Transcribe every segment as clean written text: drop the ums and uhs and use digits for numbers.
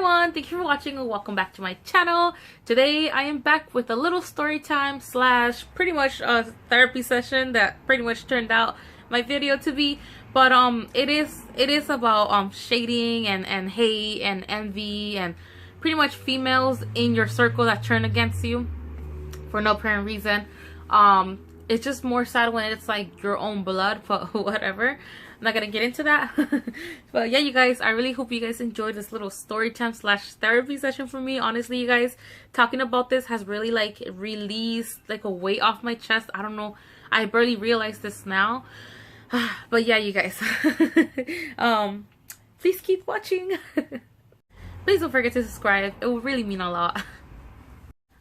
everyone, thank you for watching and welcome back to my channel. Today I am back with a little story time slash pretty much a therapy session that pretty much turned out my video to be. But it is about shading and hate and envy and pretty much females in your circle that turn against you for no apparent reason. It's just more sad when it's like your own blood, but whatever. I'm not gonna get into that. But yeah, you guys, I really hope you guys enjoyed this little story time slash therapy session for me. Honestly, you guys, talking about this has really like released like a weight off my chest. I don't know, I barely realized this now. But yeah, you guys, please keep watching. Please don't forget to subscribe. It will really mean a lot.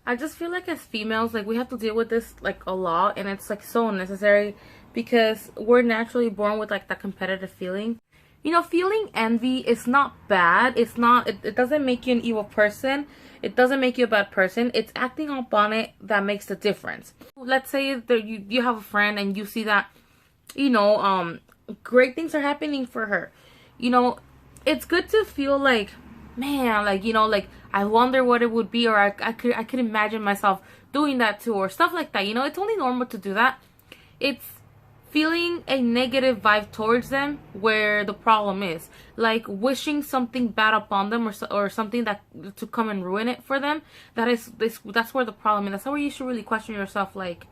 I just feel like as females, like we have to deal with this like a lot, and it's like so unnecessary because we're naturally born with like that competitive feeling. You know, feeling envy is not bad. It's not, it doesn't make you an evil person. It doesn't make you a bad person. It's acting upon it that makes the difference. Let's say that you have a friend and you see that, you know, great things are happening for her. You know, it's good to feel like, man, like, you know, like I wonder what it would be, or I could imagine myself doing that too, or stuff like that. You know, it's only normal to do that. It's feeling a negative vibe towards them where the problem is, like wishing something bad upon them, or something that to come and ruin it for them. That's where the problem is. That's where you should really question yourself. Like,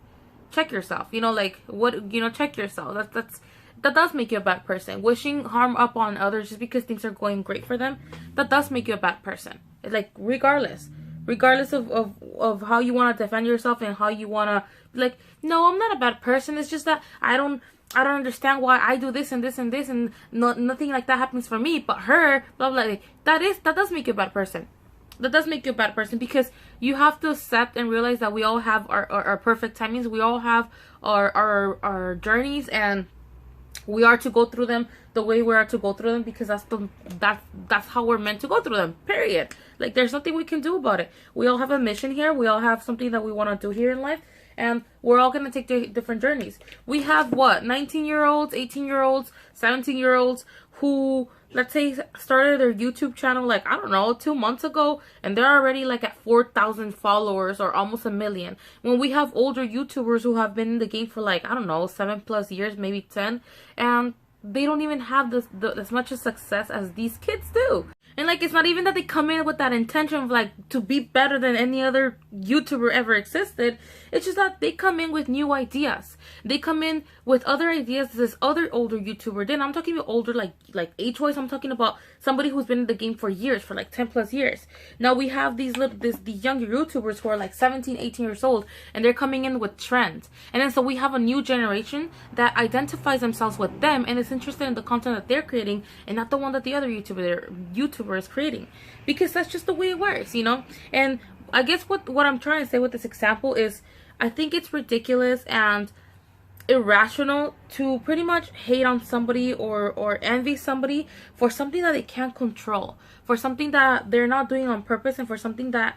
check yourself. You know, like what, you know, check yourself. That does make you a bad person. Wishing harm upon others just because things are going great for them, that does make you a bad person. Like regardless of how you want to defend yourself and how you want to, like, no, I'm not a bad person. It's just that I don't understand why I do this and this and this, and nothing like that happens for me, but her, blah blah. Like, that does make you a bad person. That does make you a bad person, because you have to accept and realize that we all have our perfect timings. We all have our journeys, and we are to go through them the way we are to go through them, because that's how we're meant to go through them, period. Like, there's nothing we can do about it. We all have a mission here. We all have something that we want to do here in life, and we're all going to take different journeys. We have, what, 19-year-olds, 18-year-olds, 17-year-olds who, let's say, started their YouTube channel, like, I don't know, 2 months ago, and they're already like at 4,000 followers or almost 1 million. When we have older YouTubers who have been in the game for like, I don't know, 7+ years, maybe 10, and they don't even have as much success as these kids do. And like, it's not even that they come in with that intention of like to be better than any other YouTuber ever existed. It's just that they come in with new ideas. They come in with other ideas this other older YouTuber did. I'm talking about older, like age-wise. I'm talking about somebody who's been in the game for years, for like 10+ years. Now we have these younger YouTubers who are like 17, 18 years old, and they're coming in with trends. And then so we have a new generation that identifies themselves with them and is interested in the content that they're creating, and not the one that the other YouTuber is creating, because that's just the way it works, you know. And I guess what I'm trying to say with this example is, I think it's ridiculous and irrational to pretty much hate on somebody or envy somebody for something that they can't control, for something that they're not doing on purpose, and for something that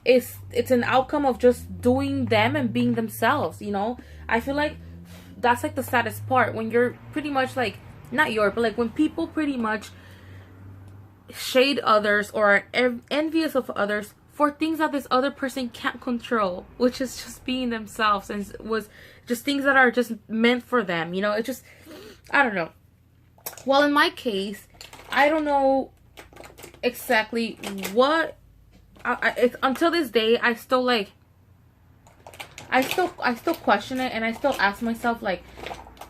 it's an outcome of just doing them and being themselves, you know. I feel like that's like the saddest part, when you're pretty much like, not your, but like when people pretty much shade others or are envious of others for things that this other person can't control, which is just being themselves, and was just things that are just meant for them, you know. It just, I don't know. Well, in my case, I don't know exactly what it's, until this day I still like, I still question it, and I still ask myself like,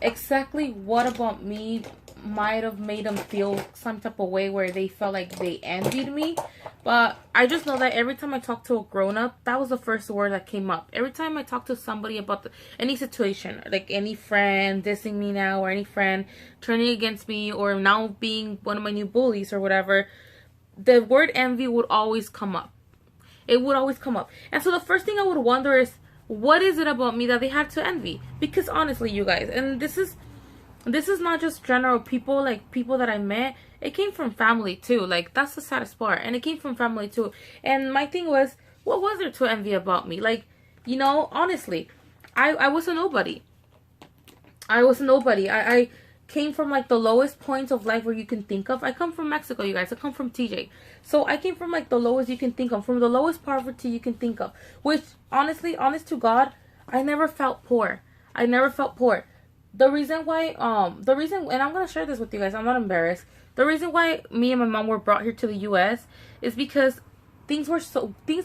exactly what about me might have made them feel some type of way where they felt like they envied me. But I just know that every time I talk to a grown-up, that was the first word that came up. Every time I talk to somebody about any situation, like any friend dissing me now, or any friend turning against me, or now being one of my new bullies or whatever, the word envy would always come up. It would always come up. And so the first thing I would wonder is, what is it about me that they had to envy? Because honestly, you guys, and this is not just general people, like people that I met. It came from family too. Like, that's the saddest part. And it came from family too. And my thing was, what was there to envy about me? Like, you know, honestly, I was a nobody. I came from like the lowest points of life where you can think of. I come from Mexico, you guys. I come from TJ. So I came from like the lowest you can think of, from the lowest poverty you can think of. Which honestly, honest to God, I never felt poor. I never felt poor. The reason why, and I'm gonna share this with you guys. I'm not embarrassed. The reason why me and my mom were brought here to the U.S. is because things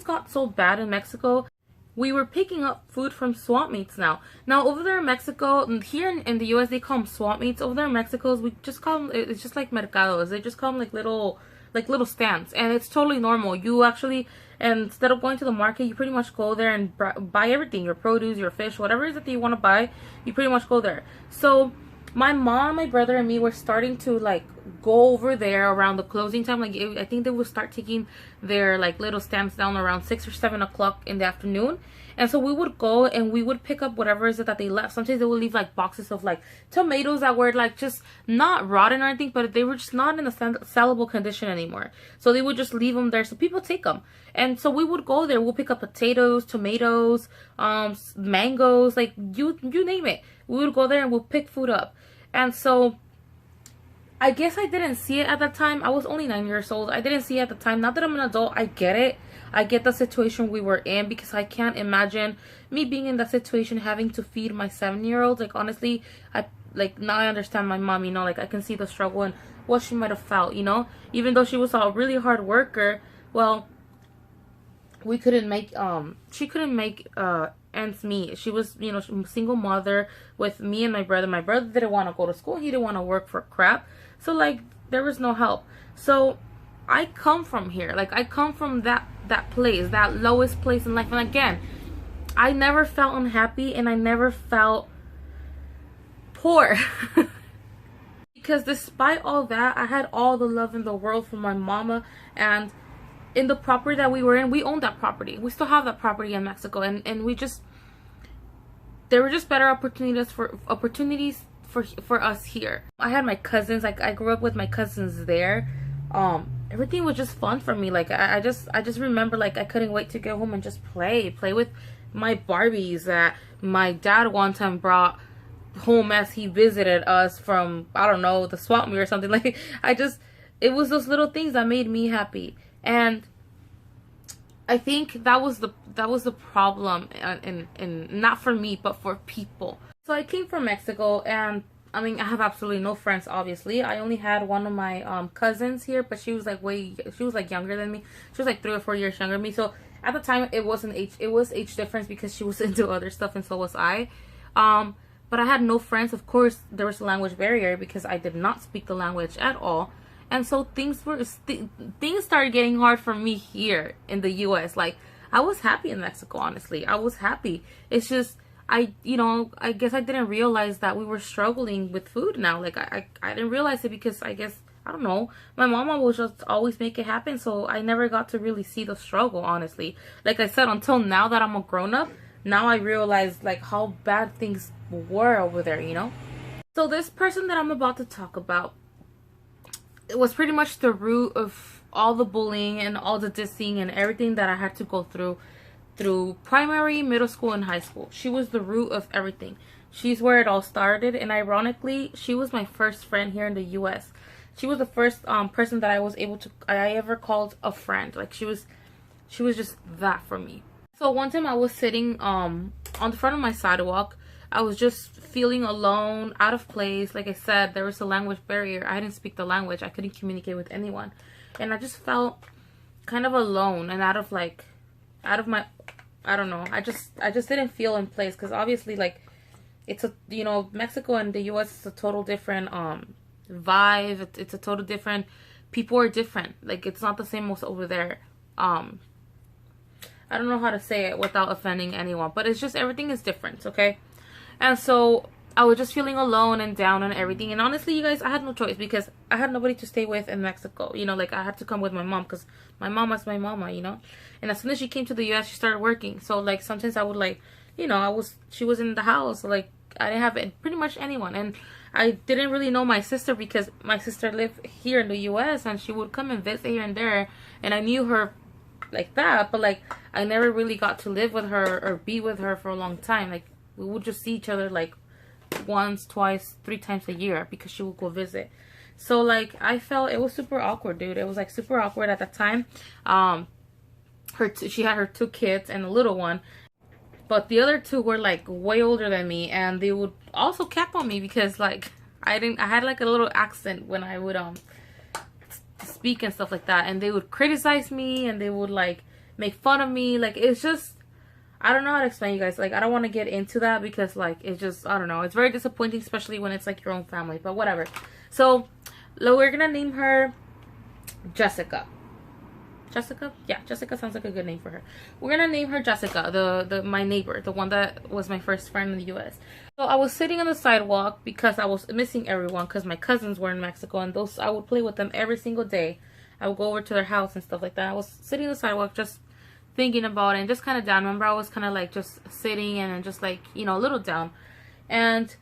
got so bad in Mexico. We were picking up food from swamp meets now. Now over there in Mexico, here in the US they call them swamp meets. Over there in Mexico, we just call them, it's just like mercados. They just call them like little stands, and it's totally normal. You actually, and instead of going to the market, you pretty much go there and buy everything, your produce, your fish, whatever it is that you want to buy, you pretty much go there. So my mom, my brother, and me were starting to like go over there around the closing time. Like I think they would start taking their like little stands down around 6 or 7 o'clock in the afternoon. And so we would go and we would pick up whatever is it that they left. Sometimes they would leave like boxes of like tomatoes that were like just not rotten or anything, but they were just not in a sellable condition anymore. So they would just leave them there so people take them. And so we would go there. We'll pick up potatoes, tomatoes, mangoes, like you name it. We would go there and we'll pick food up. And so I guess I didn't see it at that time. I was only 9 years old. I didn't see it at the time. Now that I'm an adult, I get it. I get the situation we were in, because I can't imagine me being in that situation, having to feed my 7-year-old. Like honestly, now I understand my mom, you know, like I can see the struggle and what she might have felt, you know, even though she was a really hard worker. Well, we couldn't make she couldn't make ends meet. She was, you know, a single mother with me and my brother. My brother didn't want to go to school. He didn't want to work for crap. So like there was no help. So I come from here. Like I come from that place, that lowest place in life. And again, I never felt unhappy and I never felt poor. Because despite all that, I had all the love in the world from my mama. And in the property that we were in, we owned that property. We still have that property in Mexico. And we just, there were just better opportunities for us here. I had my cousins. Like I grew up with my cousins there. Everything was just fun for me. Like I just remember like I couldn't wait to go home and just play with my Barbies that my dad one time brought home as he visited us from, I don't know, the swap meet or something. Like it was those little things that made me happy. And I think that was the problem, and not for me but for people. So I came from Mexico, and I mean, I have absolutely no friends, obviously. I only had one of my cousins here, but she was like younger than me. She was like 3 or 4 years younger than me. So at the time it was age difference, because she was into other stuff and so was I. But I had no friends. Of course, there was a language barrier because I did not speak the language at all. And so things started getting hard for me here in the US. Like I was happy in Mexico, honestly. I was happy. It's just I guess I didn't realize that we were struggling with food now. Like I didn't realize it because I guess, I don't know, my mama will just always make it happen. So I never got to really see the struggle, honestly. Like I said, until now that I'm a grown up, now I realize like how bad things were over there, you know? So this person that I'm about to talk about, it was pretty much the root of all the bullying and all the dissing and everything that I had to go through primary, middle school, and high school. She was the root of everything. She's where it all started. And ironically, she was my first friend here in the US. She was the first person that I ever called a friend. Like she was just that for me. So one time I was sitting on the front of my sidewalk. I was just feeling alone, out of place. Like I said, there was a language barrier. I didn't speak the language. I couldn't communicate with anyone. And I just felt kind of alone and out of my, I don't know. I just didn't feel in place, because obviously, like, it's a, you know, Mexico and the US is a total different vibe. It's a total different, people are different. Like, it's not the same as over there. I don't know how to say it without offending anyone, but it's just, everything is different, okay? And so I was just feeling alone and down and everything. And honestly, you guys, I had no choice, because I had nobody to stay with in Mexico. You know, like, I had to come with my mom, because my mama's my mama, you know? And as soon as she came to the US, she started working. So, like, sometimes I would, like, you know, she was in the house. So, like, I didn't have pretty much anyone. And I didn't really know my sister, because my sister lived here in the US, and she would come and visit here and there. And I knew her like that, but, like, I never really got to live with her or be with her for a long time. Like, we would just see each other, like, once, twice, 3 times a year because she would go visit. So like I felt it was super awkward, dude. It was like super awkward at that time. She had her 2 kids and a little one, but the other 2 were like way older than me, and they would also cap on me because like I had like a little accent when I would speak and stuff like that, and they would criticize me and they would like make fun of me. Like it's just, I don't know how to explain, you guys. Like I don't want to get into that because like it's just, I don't know, it's very disappointing, especially when it's like your own family, but whatever. So we're gonna name her Jessica. Jessica? Yeah, Jessica sounds like a good name for her. We're gonna name her Jessica, my neighbor, the one that was my first friend in the US. So I was sitting on the sidewalk because I was missing everyone because my cousins were in Mexico, and those, I would play with them every single day. I would go over to their house and stuff like that. I was sitting on the sidewalk just thinking about it and just kind of down. Remember, I was kind of like just sitting and just like, you know, a little down. And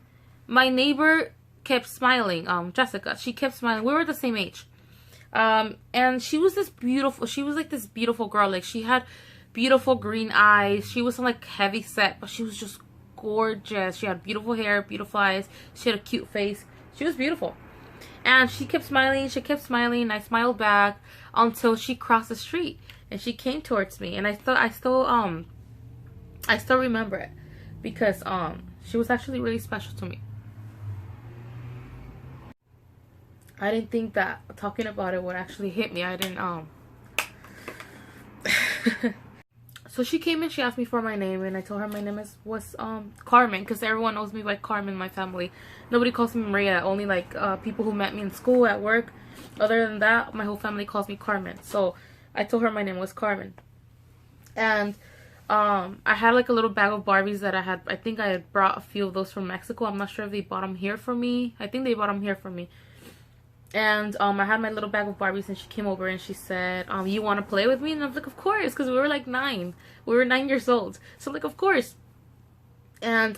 my neighbor kept smiling, Jessica. She kept smiling. We were the same age. And she was like this beautiful girl. Like she had beautiful green eyes. She was like heavy set, but she was just gorgeous. She had beautiful hair, beautiful eyes. She had a cute face. She was beautiful. And she kept smiling. She kept smiling. And I smiled back until she crossed the street and she came towards me. And I still remember it because she was actually really special to me. I didn't think that talking about it would actually hit me. I didn't So she came and she asked me for my name, and I told her my name was Carmen, because everyone knows me by Carmen in my family. Nobody calls me Maria, only like people who met me in school, at work. Other than that, my whole family calls me Carmen. So I told her my name was Carmen. And I had like a little bag of Barbies that I think I had brought a few of those from Mexico. I'm not sure if they bought them here for me. I think they bought them here for me. And I had my little bag of Barbies, and she came over and she said, you want to play with me? And I was like, of course, because we were like 9. We were 9 years old. So I'm like, of course. And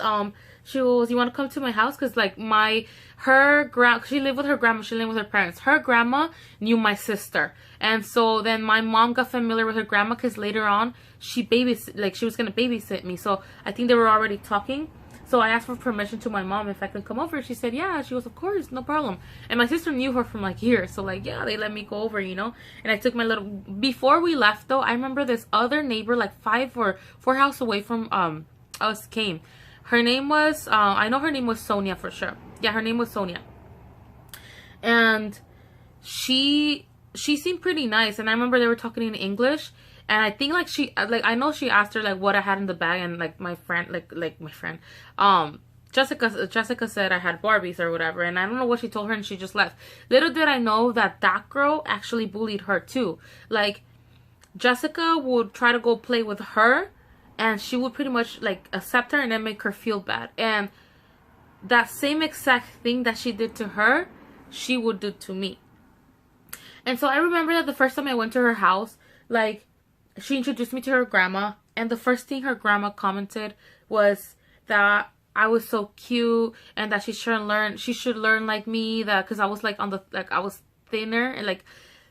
she was, you want to come to my house? Because like she lived with her grandma. She lived with her parents. Her grandma knew my sister. And so then my mom got familiar with her grandma because later on she was going to babysit me. So I think they were already talking. So I asked for permission to my mom if I could come over. She said, yeah. She goes, of course, no problem. And my sister knew her from like years. So like, yeah, they let me go over, you know. And I took my little, before we left though, I remember this other neighbor like 5 or 4 houses away from us came. Her name was, I know her name was Sonia for sure. Yeah, her name was Sonia. And she seemed pretty nice. And I remember they were talking in English. And I think like I know she asked her like what I had in the bag, and like my friend, Jessica said I had Barbies or whatever, and I don't know what she told her, and she just left. Little did I know that girl actually bullied her too. Like Jessica would try to go play with her, and she would pretty much like accept her and then make her feel bad. And that same exact thing that she did to her, she would do to me. And so I remember that the first time I went to her house, like, she introduced me to her grandma, and the first thing her grandma commented was that I was so cute and that she should learn like me, that because I was like I was thinner, and like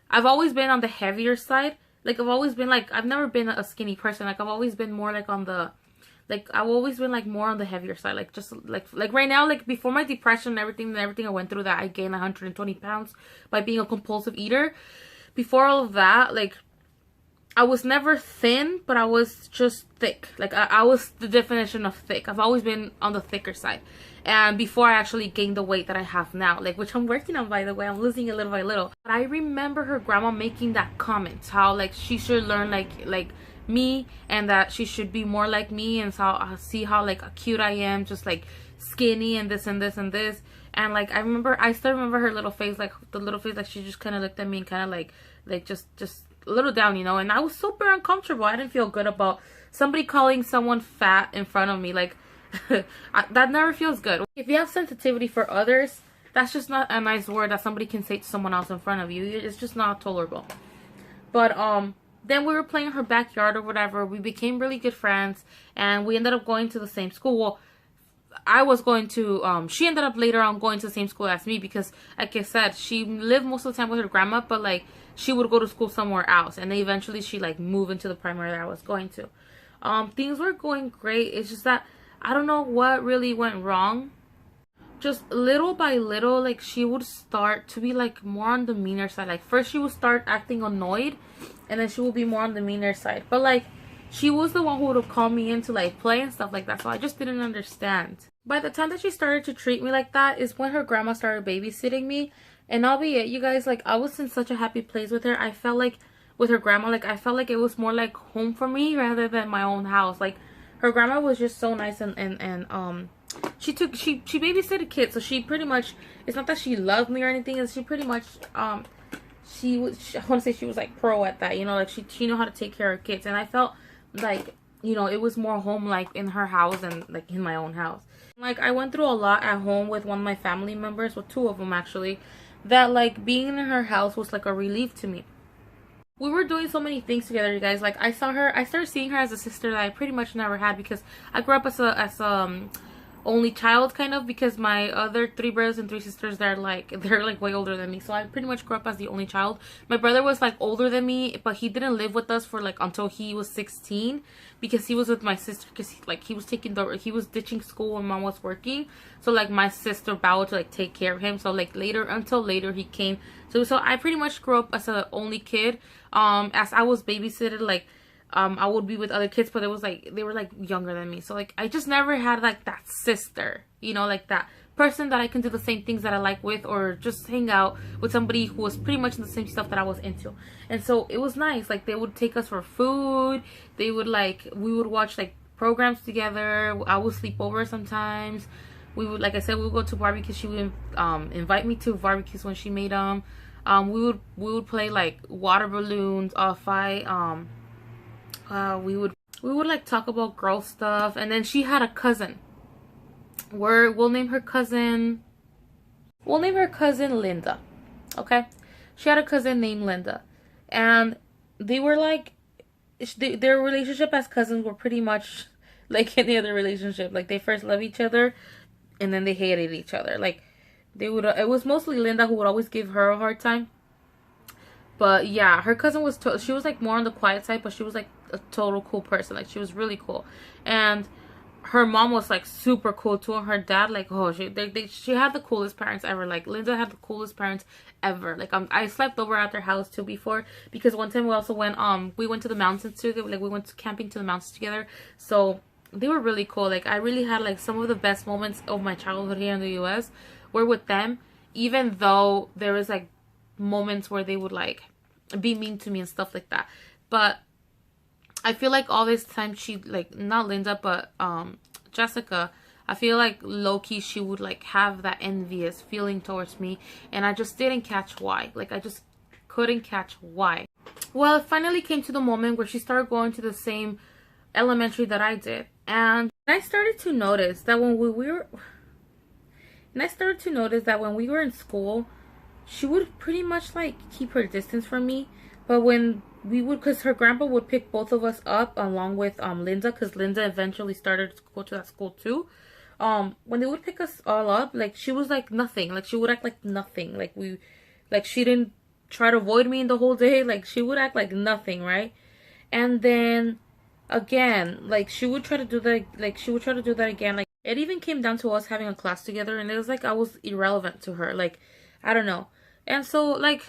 I've always been on the heavier side. Like I've never been a skinny person. Like I've always been more like I've always been like more on the heavier side. Like just like right now, like before my depression and everything I went through, that I gained 120 pounds by being a compulsive eater. Before all of that, like I was never thin, but I was just thick. Like I was the definition of thick. I've always been on the thicker side. And before I actually gained the weight that I have now, like, which I'm working on, by the way, I'm losing it little by little. But I remember her grandma making that comment, how like she should learn like me, and that she should be more like me, and so I see how like cute I am, just like skinny and this and this and this. And like I still remember her little face, like the little face, like she just kind of looked at me and kind of like just a little down, you know. And I was super uncomfortable. I didn't feel good about somebody calling someone fat in front of me. Like that never feels good. If you have sensitivity for others, that's just not a nice word that somebody can say to someone else in front of you. It's just not tolerable. But then we were playing in her backyard or whatever. We became really good friends, and we ended up going to the same school. Well, I was going to, she ended up later on going to the same school as me, because like I said, she lived most of the time with her grandma, but like she would go to school somewhere else, and then eventually she like moved into the primary that I was going to. Things were going great. It's just that I don't know what really went wrong. just little by little, like, she would start to be like more on the meaner side. Like, first she would start acting annoyed, and then she would be more on the meaner side. But like, she was the one who would have called me in to like play and stuff like that, so I just didn't understand. By the time that she started to treat me like that is when her grandma started babysitting me. And albeit, you guys, like, I was in such a happy place with her. I felt like with her grandma, like, I felt like it was more like home for me rather than my own house. Like, her grandma was just so nice, and she babysitted kids, so she pretty much, it's not that she loved me or anything, and she pretty much I want to say she was like pro at that, you know, like she knew how to take care of kids. And I felt like, you know, it was more home like in her house than like in my own house. Like, I went through a lot at home with one of my family members, with two of them actually, that like being in her house was like a relief to me. We were doing so many things together, you guys. Like, I started seeing her as a sister that I pretty much never had, because I grew up as a only child, kind of, because my other 3 brothers and 3 sisters, they're like way older than me. So I pretty much grew up as the only child. My brother was like older than me, but he didn't live with us for like until he was 16, because he was with my sister, because he was ditching school and mom was working. So like my sister vowed to like take care of him. So like until later he came. So I pretty much grew up as an only kid. As I was babysitted, like, I would be with other kids, but it was like they were like younger than me. So like I just never had like that sister, you know, like that person that I can do the same things that I like with, or just hang out with somebody who was pretty much in the same stuff that I was into. And so it was nice. Like, they would take us for food. We would watch like programs together. I would sleep over sometimes. We would, like I said, we would go to barbecues. She would invite me to barbecues when she made them. We would play like water balloons, fight. We would like talk about girl stuff. And then she had a cousin. We'll name her cousin Linda. Okay, she had a cousin named Linda, and they were like, their relationship as cousins were pretty much like any other relationship. Like, they first loved each other, and then they hated each other. Like, it was mostly Linda who would always give her a hard time. But yeah, her cousin was she was like more on the quiet side, but she was like a total cool person. Like, she was really cool. And her mom was like super cool too, and her dad, like, oh, she had the coolest parents ever. Like, Linda had the coolest parents ever. Like, I slept over at their house too before, because one time we also went to the mountains together. Like, we went camping to the mountains together. So they were really cool. Like, I really had like some of the best moments of my childhood here in the US were with them, even though there was like moments where they would like be mean to me and stuff like that. But I feel like all this time she, like, not Linda, but Jessica, I feel like low-key she would like have that envious feeling towards me, and I just didn't catch why. Like, I just couldn't catch why. Well, it finally came to the moment where she started going to the same elementary that I did, and I started to notice that when we were in school, she would pretty much like keep her distance from me. But when we would, because her grandpa would pick both of us up along with Linda, because Linda eventually started to go to that school too. When they would pick us all up, like, she was like nothing. Like, she would act like nothing. Like she didn't try to avoid me the whole day. Like, she would act like nothing, right? And then again, like, she would try to do that. Like, she would try to do that again. Like, it even came down to us having a class together, and it was like I was irrelevant to her. Like, I don't know. And so, like,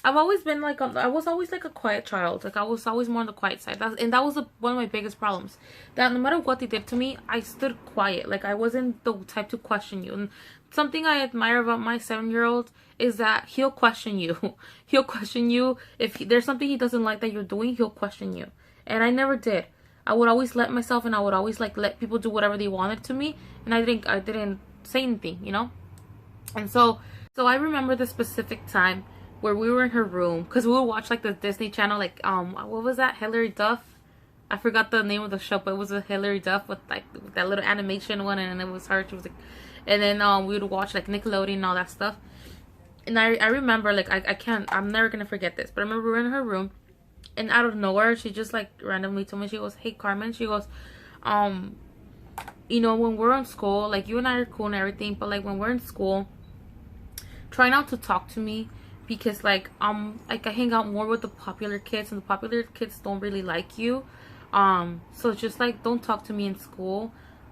I've always been like, I was always like a quiet child. Like, I was always more on the quiet side. That was one of my biggest problems. That no matter what they did to me, I stood quiet. Like, I wasn't the type to question you. And something I admire about my 7-year-old is that he'll question you. He'll question you. If there's something he doesn't like that you're doing, he'll question you. And I never did. I would always let myself, and I would always like let people do whatever they wanted to me. And I didn't say anything, you know? And so I remember the specific time where we were in her room, because we would watch like the Disney Channel, like, what was that, Hilary Duff? I forgot the name of the show, but it was a Hilary Duff with like that little animation one, and it was her. She was like, and then we would watch like Nickelodeon and all that stuff. And I remember, like, I'm never gonna forget this, but I remember we were in her room, and out of nowhere, she just like randomly told me, she goes, "Hey, Carmen," she goes, you know, when we're in school, like, you and I are cool and everything, but like when we're in school, try not to talk to me, because like I hang out more with the popular kids, and the popular kids don't really like you. So just like don't talk to me in school.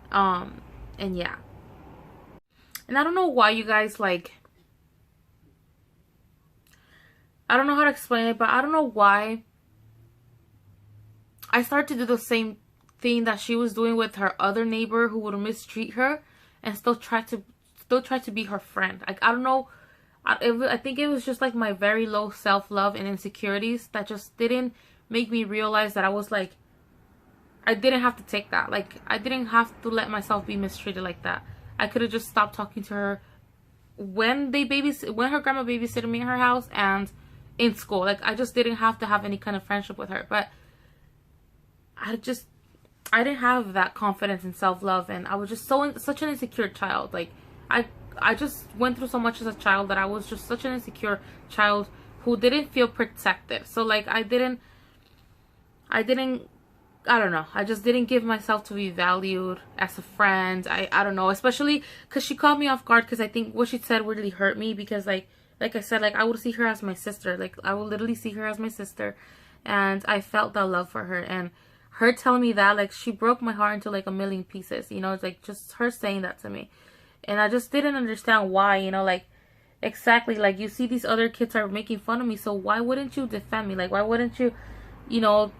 And yeah. And I don't know why you guys, like, I don't know how to explain it, but I don't know why I started to do the same thing that she was doing with her other neighbor who would mistreat her and still try to be her friend. Like, I don't know. I think it was just like my very low self-love and insecurities that just didn't make me realize that I was like, I didn't have to take that. Like, I didn't have to let myself be mistreated like that. I could have just stopped talking to her when her grandma babysitted me in her house and in school. Like, I just didn't have to have any kind of friendship with her. But I didn't have that confidence and self-love, and I was just such an insecure child. Like, I just went through so much as a child that I was just such an insecure child who didn't feel protected. So, like, I don't know. I just didn't give myself to be valued as a friend. I don't know, especially because she caught me off guard, because I think what she said really hurt me, because like I said, like, I would see her as my sister. Like, I would literally see her as my sister, and I felt that love for her. And her telling me that, like, she broke my heart into like a million pieces, you know. It's like just her saying that to me. And I just didn't understand why, you know, like, exactly, like, you see these other kids are making fun of me, so why wouldn't you defend me? Like, why wouldn't you, you know,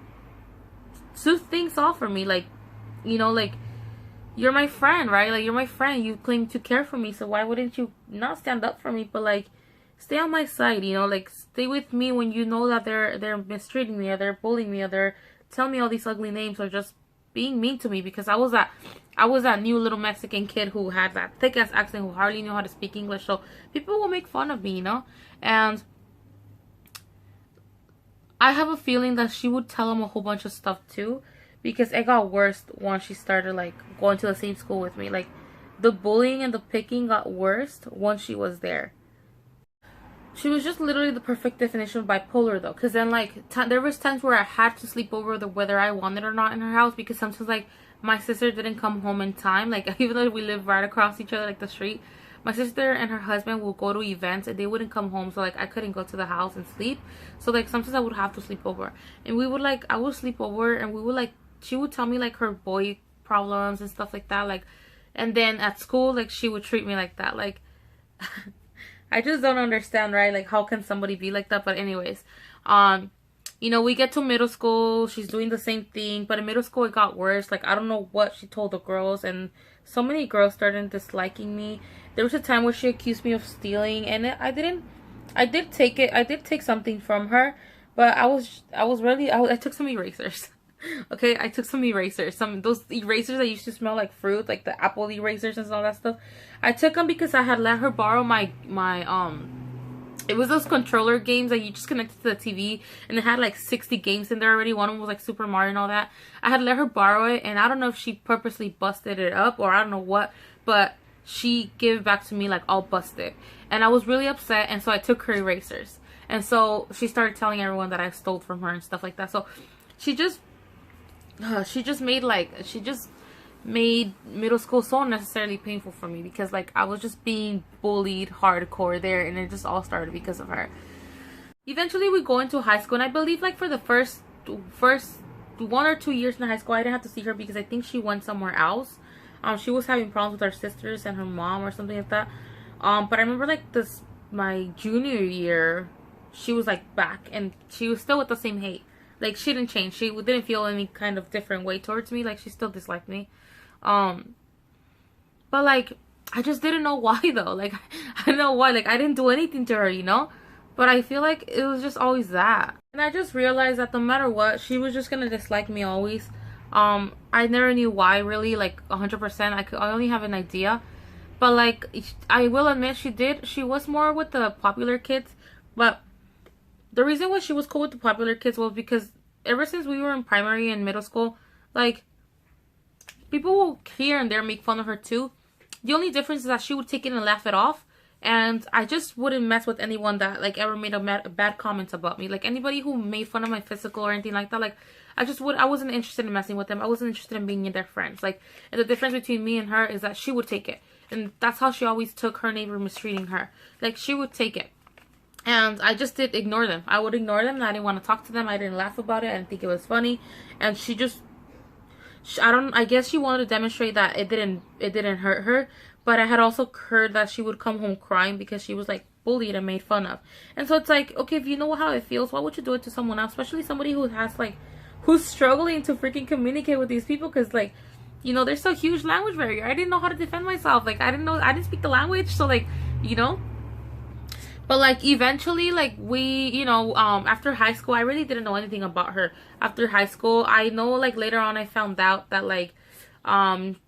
smooth things off for me? Like, you know, like, you're my friend, right? Like, you're my friend. You claim to care for me, so why wouldn't you not stand up for me, but, like, stay on my side, you know? Like, stay with me when you know that they're mistreating me, or they're bullying me, or they're telling me all these ugly names, or just being mean to me. Because I was that new little Mexican kid who had that thick ass accent, who hardly knew how to speak English, so people will make fun of me, you know. And I have a feeling that she would tell him a whole bunch of stuff too, because it got worse once she started like going to the same school with me. Like, the bullying and the picking got worse once she was there. She was just literally the perfect definition of bipolar, though, because then, like, there was times where I had to sleep over whether I wanted or not in her house, because sometimes, like, my sister didn't come home in time. Like, even though we live right across each other, like, the street, my sister and her husband will go to events and they wouldn't come home, so, like, I couldn't go to the house and sleep. So, like, sometimes I would have to sleep over, and I would sleep over, and we would, like, she would tell me, like, her boy problems and stuff like that, like, and then at school, like, she would treat me like that. Like, I just don't understand, right? Like, how can somebody be like that? But anyways, you know, we get to middle school, she's doing the same thing, but in middle school it got worse. Like, I don't know what she told the girls, and so many girls started disliking me. There was a time where she accused me of stealing, and I did take something from her, but I took some erasers. Okay, I took some erasers, those erasers that used to smell like fruit, like the apple erasers and all that stuff. I took them because I had let her borrow my it was those controller games that you just connected to the TV, and it had like 60 games in there already. One of them was like Super Mario and all that. I had let her borrow it, and I don't know if she purposely busted it up or I don't know what, but she gave it back to me like all busted, and I was really upset. And so I took her erasers, and so she started telling everyone that I stole from her and stuff like that. So she just made middle school so unnecessarily painful for me, because like I was just being bullied hardcore there, and it just all started because of her. Eventually we go into high school, and I believe like for the first 1 or 2 years in high school I didn't have to see her, because I think she went somewhere else. She was having problems with her sisters and her mom or something like that. But I remember like my junior year, she was like back, and she was still with the same hate. Like, she didn't change. She didn't feel any kind of different way towards me. Like, she still disliked me. But, like, I just didn't know why, though. Like, I don't know why. Like, I didn't do anything to her, you know? But I feel like it was just always that. And I just realized that no matter what, she was just gonna dislike me always. I never knew why, really. Like, 100%. I only have an idea. But, like, I will admit she was more with the popular kids. But the reason why she was cool with the popular kids was because ever since we were in primary and middle school, like, people will here and there make fun of her too. The only difference is that she would take it and laugh it off. And I just wouldn't mess with anyone that, like, ever made a bad comments about me. Like, anybody who made fun of my physical or anything like that, like, I wasn't interested in messing with them. I wasn't interested in being their friends. Like, and the difference between me and her is that she would take it. And that's how she always took her neighbor mistreating her. Like, she would take it. And I just did ignore them. I would ignore them, and I didn't want to talk to them. I didn't laugh about it. I didn't think it was funny. And she just I guess she wanted to demonstrate that it didn't hurt her. But I had also heard that she would come home crying because she was like bullied and made fun of. And so it's like, okay, if you know how it feels, why would you do it to someone else, especially somebody who has like, who's struggling to freaking communicate with these people? Because like, you know, there's a huge language barrier. I didn't know how to defend myself. Like, I didn't speak the language. So like, you know, but like eventually, like after high school, I really didn't know anything about her. After high school, I know like later on I found out that like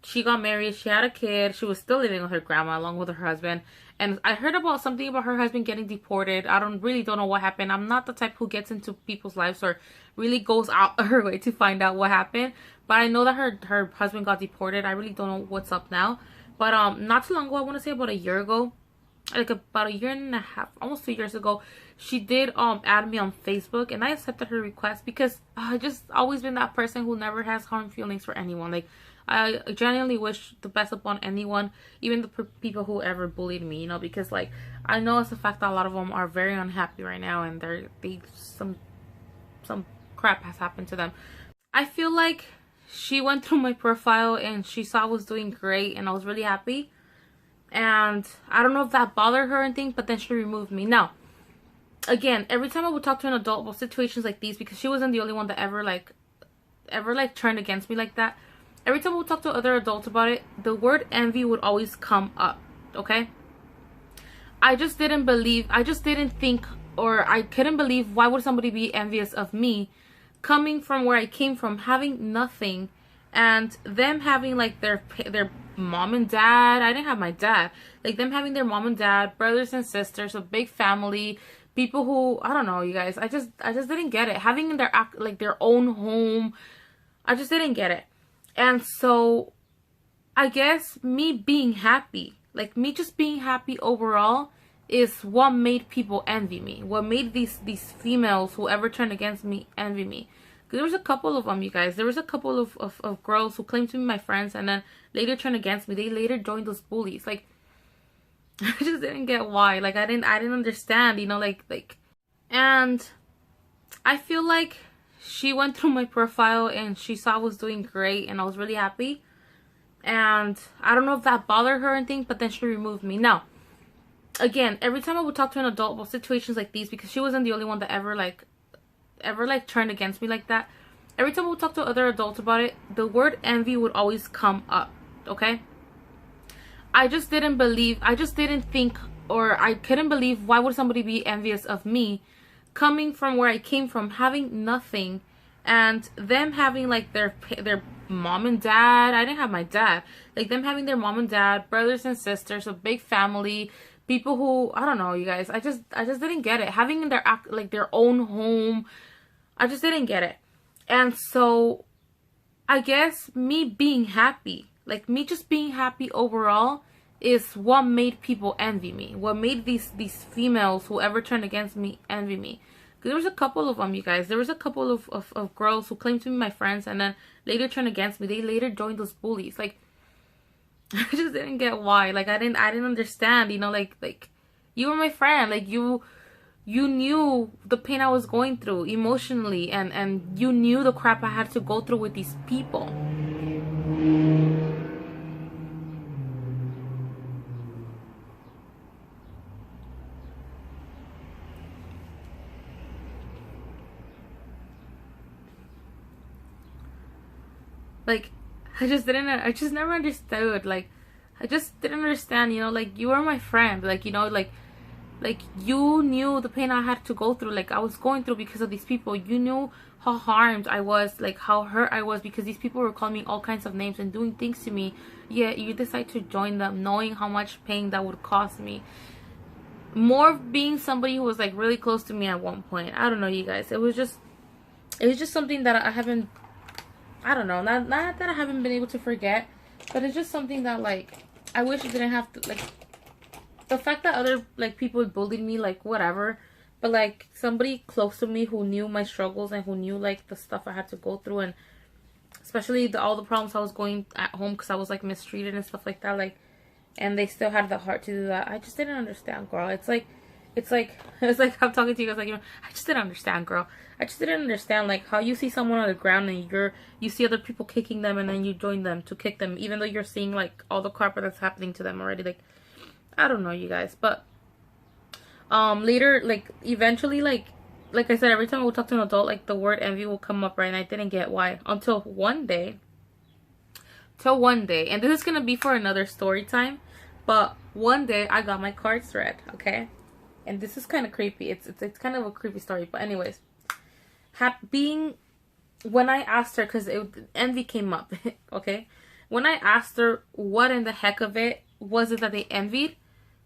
she got married, she had a kid, she was still living with her grandma along with her husband. And I heard about something about her husband getting deported. I don't know what happened. I'm not the type who gets into people's lives or really goes out her way to find out what happened. But I know that her husband got deported. I really don't know what's up now. But not too long ago, I want to say about a year ago, like about a year and a half, almost 2 years ago, she did add me on Facebook, and I accepted her request because I just always been that person who never has harm feelings for anyone. Like, I genuinely wish the best upon anyone, even the people who ever bullied me, you know, because like I know it's a fact that a lot of them are very unhappy right now, and some crap has happened to them. I feel like she went through my profile and she saw I was doing great and I was really happy. And I don't know if that bothered her or anything, but then she removed me. Now, again, every time I would talk to an adult about situations like these, because she wasn't the only one that ever turned against me like that. Every time I would talk to other adults about it, the word envy would always come up, okay? I just didn't think, or I couldn't believe, why would somebody be envious of me coming from where I came from, having nothing, and them having like their mom and dad. I didn't have my dad. Like them having their mom and dad, brothers and sisters, a big family, people who, I don't know, you guys, I just didn't get it. Having their own home, I just didn't get it. And so I guess me being happy, like me just being happy overall, is what made people envy me. What made these females who ever turned against me envy me. There was a couple of them, you guys. There was a couple of girls who claimed to be my friends and then later turned against me. They later joined those bullies. Like, I just didn't get why. Like, I didn't understand, you know, like, and I feel like she went through my profile and she saw I was doing great and I was really happy. And I don't know if that bothered her or anything, but then she removed me. Now, again, every time I would talk to an adult about situations like these, because she wasn't the only one that ever turned against me like that. Every time I would talk to other adults about it, the word envy would always come up, okay? I just didn't think, or I couldn't believe, why would somebody be envious of me coming from where I came from, having nothing, and them having like their mom and dad. I didn't have my dad. Like them having their mom and dad, brothers and sisters, a big family, people who, I don't know, you guys, I just didn't get it. Having their own home, I just didn't get it. And so I guess me being happy, like me just being happy overall, is what made people envy me. What made these females who ever turned against me envy me. There was a couple of them, you guys. There was a couple of girls who claimed to be my friends and then later turned against me. They later joined those bullies. Like, I just didn't get why. Like, I didn't understand, you know, like you were my friend. Like, you knew the pain I was going through emotionally, and you knew the crap I had to go through with these people. Like, I just never understood. Like, I just didn't understand, you know, like, you were my friend. Like, you know, like you knew the pain I had to go through, like I was going through because of these people. You knew how harmed I was, like how hurt I was, because these people were calling me all kinds of names and doing things to me. Yet you decide to join them, knowing how much pain that would cause me. More being somebody who was like really close to me at one point. I don't know, you guys. It was just something that I haven't, I don't know, not that I haven't been able to forget, but it's just something that like I wish I didn't have to, like, the fact that other like people bullied me, like whatever, but like somebody close to me who knew my struggles and who knew like the stuff I had to go through, and especially all the problems I was going at home because I was like mistreated and stuff like that, like, and they still had the heart to do that. I just didn't understand, girl. It's like, it's like I'm talking to you guys like, you know, I just didn't understand, girl. I just didn't understand like how you see someone on the ground and you see other people kicking them and then you join them to kick them even though you're seeing like all the crap that's happening to them already. Like, I don't know, you guys, but later, like, eventually, like I said, every time I would talk to an adult, like, the word envy will come up, right? And I didn't get why until one day, and this is gonna be for another story time, but one day I got my cards read, okay? And this is kind of creepy. It's kind of a creepy story, but anyways, when I asked her, because envy came up, okay? When I asked her what in the heck of it was it that they envied,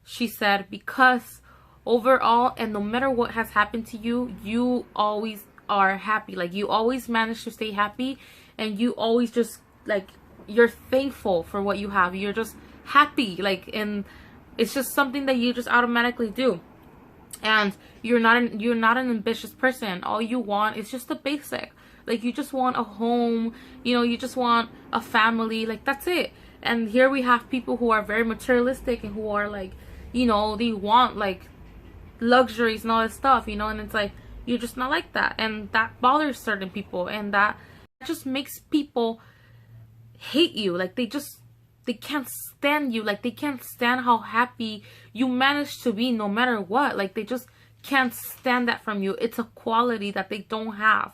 she said, because overall, and no matter what has happened to you, you always are happy. Like, you always manage to stay happy, and you always just, like, you're thankful for what you have. You're just happy, like, and it's just something that you just automatically do. And you're not an ambitious person. All you want is just the basic. Like, you just want a home, you know, you just want a family, like, that's it. And here we have people who are very materialistic and who are, like, you know, they want, like, luxuries and all this stuff, you know, and it's like, you're just not like that. And that bothers certain people, and that just makes people hate you. Like, they can't stand you. Like, they can't stand how happy you manage to be no matter what. Like, they just can't stand that from you. It's a quality that they don't have,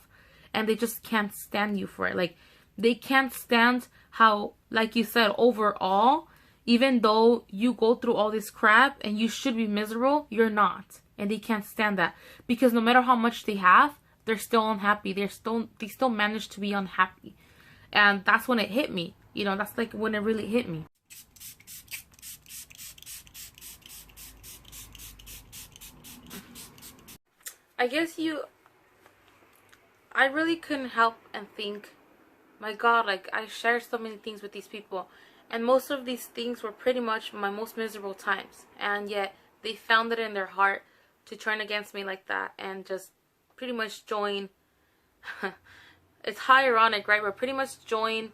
and they just can't stand you for it. Like, they can't stand how, like you said, overall, even though you go through all this crap and you should be miserable, you're not. And they can't stand that, because no matter how much they have, they're still unhappy. They still manage to be unhappy. And that's when it hit me. You know, that's like when it really hit me. I guess I really couldn't help and think, my God, like, I shared so many things with these people, and most of these things were pretty much my most miserable times, and yet they found it in their heart to turn against me like that and just pretty much join it's high ironic, right? But pretty much join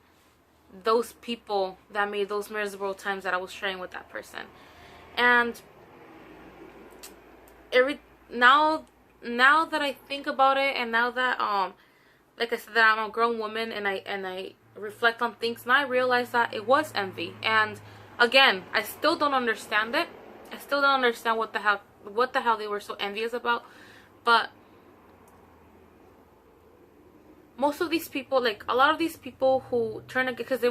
those people that made those miserable times that I was sharing with that person. And now that I think about it, and now that like I said, that I'm a grown woman and I reflect on things, and I realize that it was envy. And again, I still don't understand it. I still don't understand what the hell they were so envious about. But most of these people, like a lot of these people who turn against, because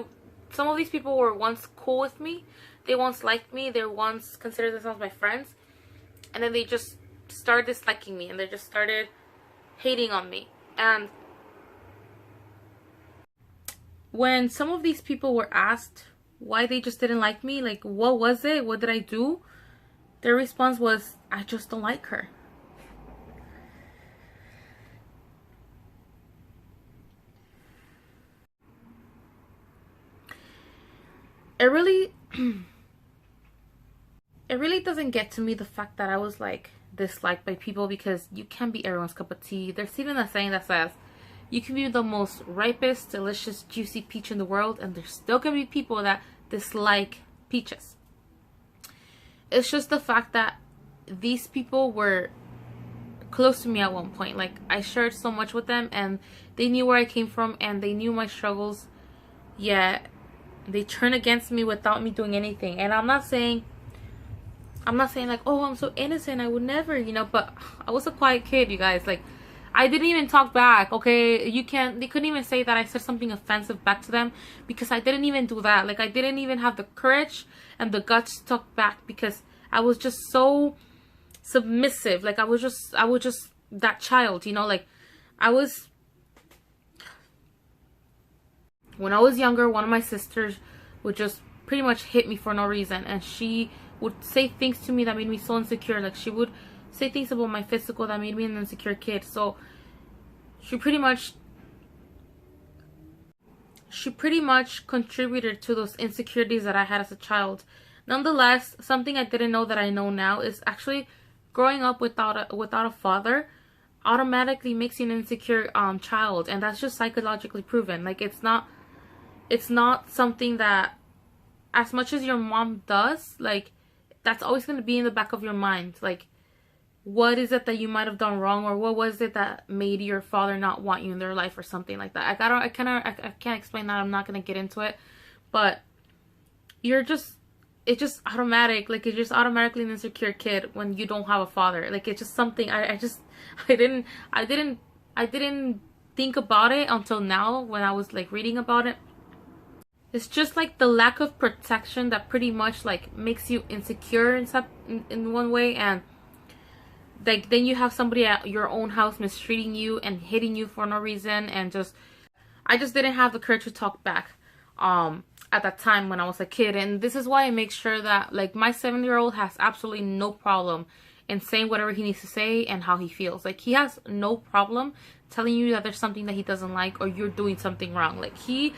some of these people were once cool with me, they once liked me, they once considered themselves my friends, and then they just started disliking me, and they just started hating on me. And when some of these people were asked why they just didn't like me, like, what was it? What did I do? Their response was, I just don't like her. It really doesn't get to me, the fact that I was like disliked by people, because you can't be everyone's cup of tea. There's even a saying that says you can be the most ripest, delicious, juicy peach in the world, and there's still gonna be people that dislike peaches. It's just the fact that these people were close to me at one point. Like, I shared so much with them, and they knew where I came from, and they knew my struggles, yet they turn against me without me doing anything. And I'm not saying like, oh, I'm so innocent, I would never, you know, but I was a quiet kid, you guys. Like, I didn't even talk back, okay? They couldn't even say that I said something offensive back to them, because I didn't even do that. Like, I didn't even have the courage and the guts to talk back, because I was just so submissive. Like, I was just that child, you know. Like, when I was younger, one of my sisters would just pretty much hit me for no reason, and she would say things to me that made me so insecure. Like, she would say things about my physical that made me an insecure kid. So she pretty much contributed to those insecurities that I had as a child. Nonetheless, something I didn't know that I know now is actually growing up without a father automatically makes you an insecure child, and that's just psychologically proven. Like, it's not something that, as much as your mom does, like, that's always going to be in the back of your mind. Like, what is it that you might have done wrong, or what was it that made your father not want you in their life or something like that. I can't explain that. I'm not gonna get into it, but it's just automatic. Like, it's just automatically an insecure kid when you don't have a father. Like, it's just something I didn't think about it until now when I was like reading about it. It's just like the lack of protection that pretty much like makes you insecure in one way, and like then you have somebody at your own house mistreating you and hitting you for no reason, and I just didn't have the courage to talk back at that time when I was a kid. And this is why I make sure that like my 7-year-old has absolutely no problem in saying whatever he needs to say and how he feels. Like, he has no problem telling you that there's something that he doesn't like or you're doing something wrong. Like, he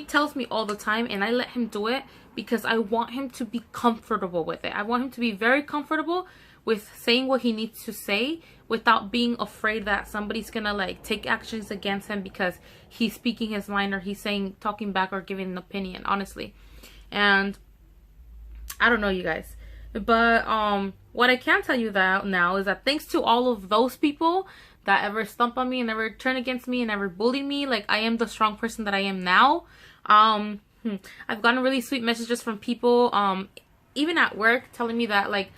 tells me all the time, and I let him do it because I want him to be comfortable with it. I want him to be very comfortable with saying what he needs to say without being afraid that somebody's gonna like take actions against him because he's speaking his mind, or he's talking back, or giving an opinion, honestly. And I don't know, you guys, but what I can tell you that now is that thanks to all of those people that ever stump on me and ever turn against me and ever bullied me, like, I am the strong person that I am now. I've gotten really sweet messages from people, even at work, telling me that like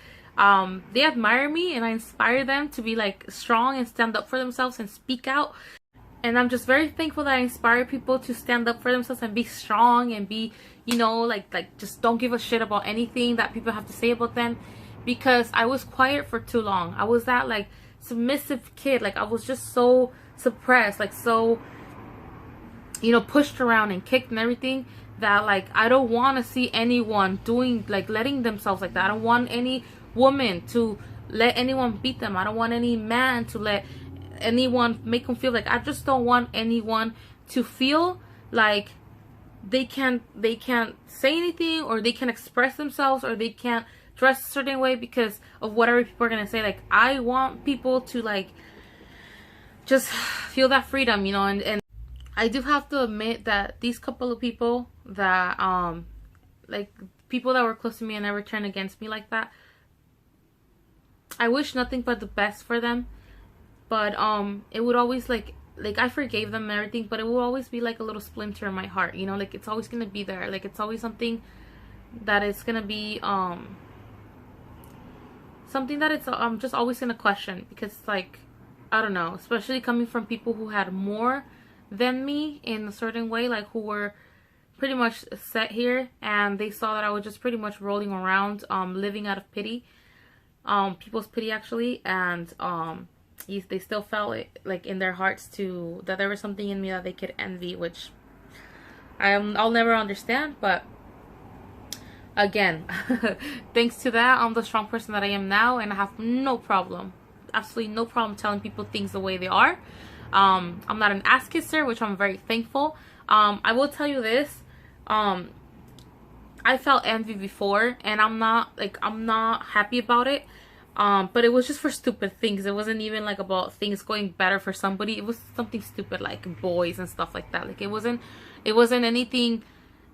they admire me and I inspire them to be like strong and stand up for themselves and speak out. And I'm just very thankful that I inspire people to stand up for themselves and be strong and be, you know, like just don't give a shit about anything that people have to say about them, because I was quiet for too long. I was that like submissive kid. Like, I was just so suppressed, like so, you know, pushed around and kicked and everything, that like I don't want to see anyone doing like letting themselves like that. I don't want any woman to let anyone beat them. I don't want any man to let anyone make them feel like, I just don't want anyone to feel like they can't say anything, or they can't express themselves, or they can't dress a certain way because of whatever people are gonna say. Like, I want people to like just feel that freedom, you know. And I do have to admit that these couple of people that like people that were close to me and never turned against me like that, I wish nothing but the best for them. But it would always like I forgave them and everything, but it will always be like a little splinter in my heart, you know. Like, it's always gonna be there. Like, it's always something that is gonna be something that it's just always gonna question, because like, I don't know, especially coming from people who had more than me in a certain way, like who were pretty much set here, and they saw that I was just pretty much rolling around, living out of pity, people's pity actually, and they still felt it like in their hearts too, that there was something in me that they could envy, which I'll never understand. But again, thanks to that, I'm the strong person that I am now, and I have no problem, absolutely no problem telling people things the way they are. I'm not an ass kisser, which I'm very thankful. I will tell you this, I felt envy before, and I'm not happy about it. But it was just for stupid things. It wasn't even like about things going better for somebody. It was something stupid like boys and stuff like that. Like, it wasn't anything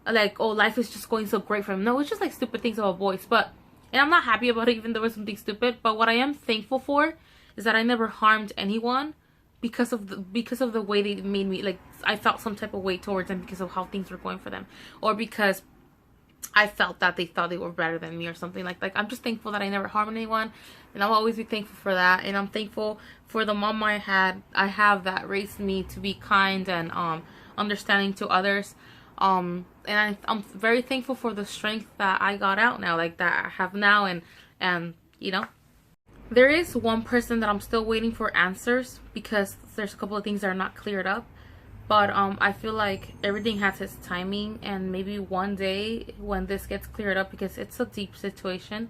like, oh, life is just going so great for him. No, it's just like stupid things about boys. And I'm not happy about it, even though it was something stupid. But what I am thankful for is that I never harmed anyone because of the way they made me, like, I felt some type of way towards them because of how things were going for them, or because I felt that they thought they were better than me or something like that. I'm just thankful that I never harmed anyone, and I'll always be thankful for that. And I'm thankful for the mom I have that raised me to be kind and understanding to others. And I'm very thankful for the strength that I got out now, like that I have now. And you know, there is one person that I'm still waiting for answers, because there's a couple of things that are not cleared up. But I feel like everything has its timing, and maybe one day when this gets cleared up, because it's a deep situation,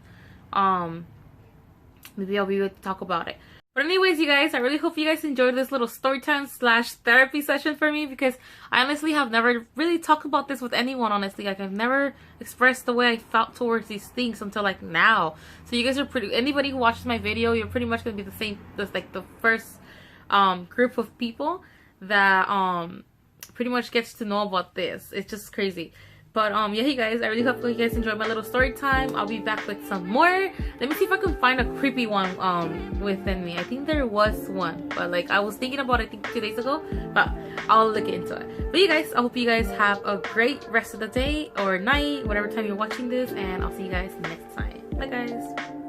maybe I'll be able to talk about it. But anyways, you guys, I really hope you guys enjoyed this little story time / therapy session for me, because I honestly have never really talked about this with anyone, honestly. Like, I've never expressed the way I felt towards these things until like now. So you guys are anybody who watches my video, you're pretty much gonna be the same, like the first group of people that pretty much gets to know about this. It's just crazy. But yeah, you guys, I really hope you guys enjoyed my little story time. I'll be back with some more. Let me see if I can find a creepy one within me. I think there was one, but like I was thinking about it, I think 2 days ago, but I'll look into it. But you guys, I hope you guys have a great rest of the day or night, whatever time you're watching this, and I'll see you guys next time. Bye guys.